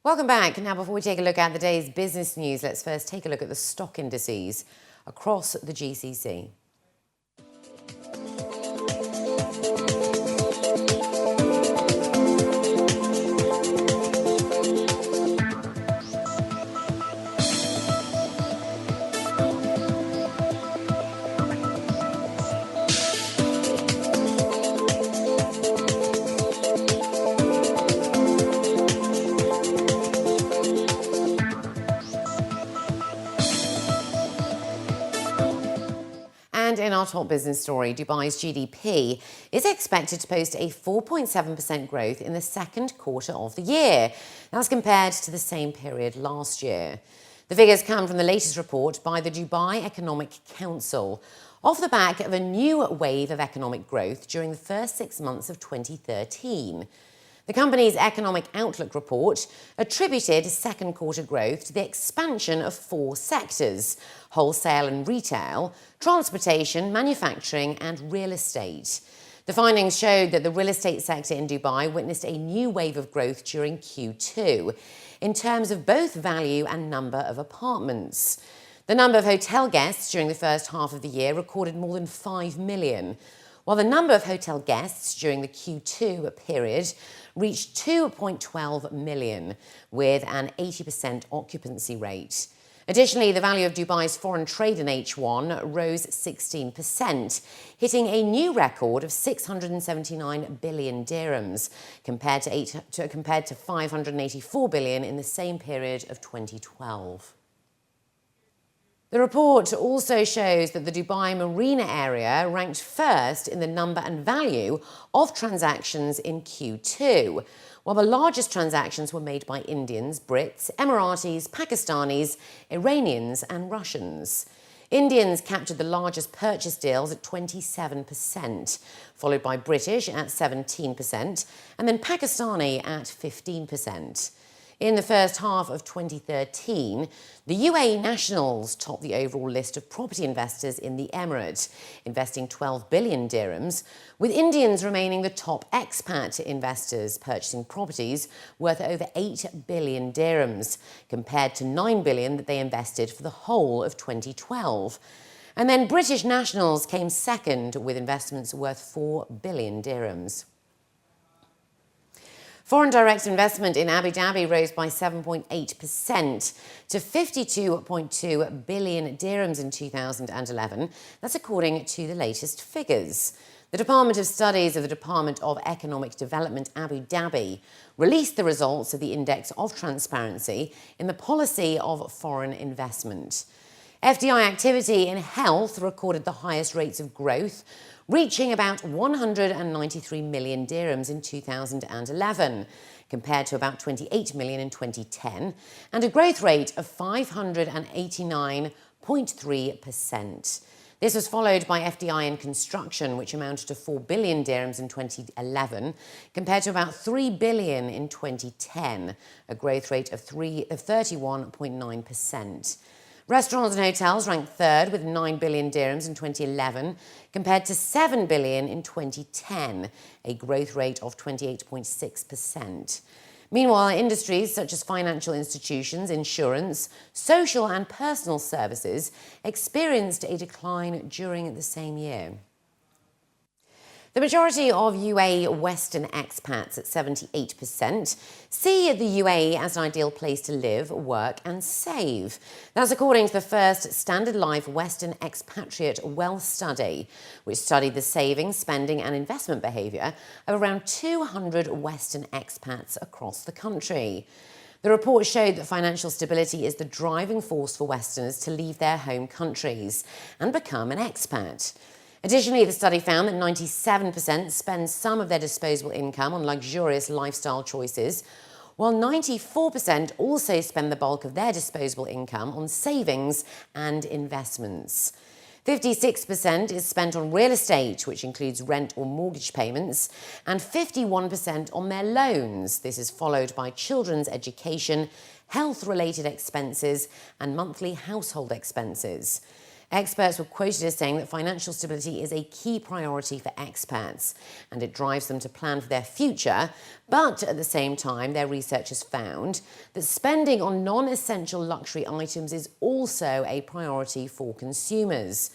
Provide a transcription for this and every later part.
Welcome back. Now, before we take a look at the day's business news, let's first take a look at the stock indices across the GCC. And in our top business story, Dubai's GDP is expected to post a 4.7% growth in the second quarter of the year. That's compared to the same period last year. The figures come from the latest report by the Dubai Economic Council, off the back of a new wave of economic growth during the first 6 months of 2013. The company's economic outlook report attributed second quarter growth to the expansion of 4 sectors: wholesale and retail, transportation, manufacturing and real estate. The findings showed that the real estate sector in Dubai witnessed a new wave of growth during Q2 in terms of both value and number of apartments. The number of hotel guests during the first half of the year recorded more than 5 million, while the number of hotel guests during the Q2 period reached 2.12 million, with an 80% occupancy rate. Additionally, the value of Dubai's foreign trade in H1 rose 16%, hitting a new record of 679 billion dirhams, compared to 584 billion in the same period of 2012. The report also shows that the Dubai Marina area ranked first in the number and value of transactions in Q2, while the largest transactions were made by Indians, Brits, Emiratis, Pakistanis, Iranians and Russians. Indians captured the largest purchase deals at 27%, followed by British at 17% and then Pakistani at 15%. In the first half of 2013, the UAE nationals topped the overall list of property investors in the Emirates, investing 12 billion dirhams, with Indians remaining the top expat investors, purchasing properties worth over 8 billion dirhams, compared to 9 billion that they invested for the whole of 2012. And then British nationals came second, with investments worth 4 billion dirhams. Foreign direct investment in Abu Dhabi rose by 7.8% to 52.2 billion dirhams in 2011. That's according to the latest figures. The Department of Studies of the Department of Economic Development Abu Dhabi released the results of the Index of Transparency in the Policy of Foreign Investment. FDI activity in health recorded the highest rates of growth, reaching about 193 million dirhams in 2011, compared to about 28 million in 2010, and a growth rate of 589.3%. This was followed by FDI in construction, which amounted to 4 billion dirhams in 2011, compared to about 3 billion in 2010, a growth rate of 31.9%. Restaurants and hotels ranked third with 9 billion dirhams in 2011, compared to 7 billion in 2010, a growth rate of 28.6%. Meanwhile, industries such as financial institutions, insurance, social and personal services experienced a decline during the same year. The majority of UAE Western expats, at 78%, see the UAE as an ideal place to live, work and save. That's according to the first Standard Life Western Expatriate Wealth Study, which studied the savings, spending and investment behaviour of around 200 Western expats across the country. The report showed that financial stability is the driving force for Westerners to leave their home countries and become an expat. Additionally, the study found that 97% spend some of their disposable income on luxurious lifestyle choices, while 94% also spend the bulk of their disposable income on savings and investments. 56% is spent on real estate, which includes rent or mortgage payments, and 51% on their loans. This is followed by children's education, health-related expenses, and monthly household expenses. Experts were quoted as saying that financial stability is a key priority for expats, and it drives them to plan for their future. But at the same time, their research has found that spending on non-essential luxury items is also a priority for consumers.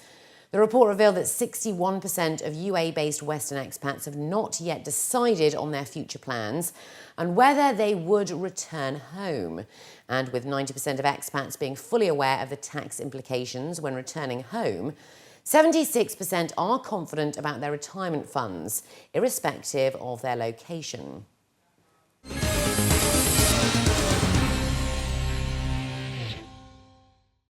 The report revealed that 61% of UAE-based Western expats have not yet decided on their future plans and whether they would return home. And with 90% of expats being fully aware of the tax implications when returning home, 76% are confident about their retirement funds, irrespective of their location.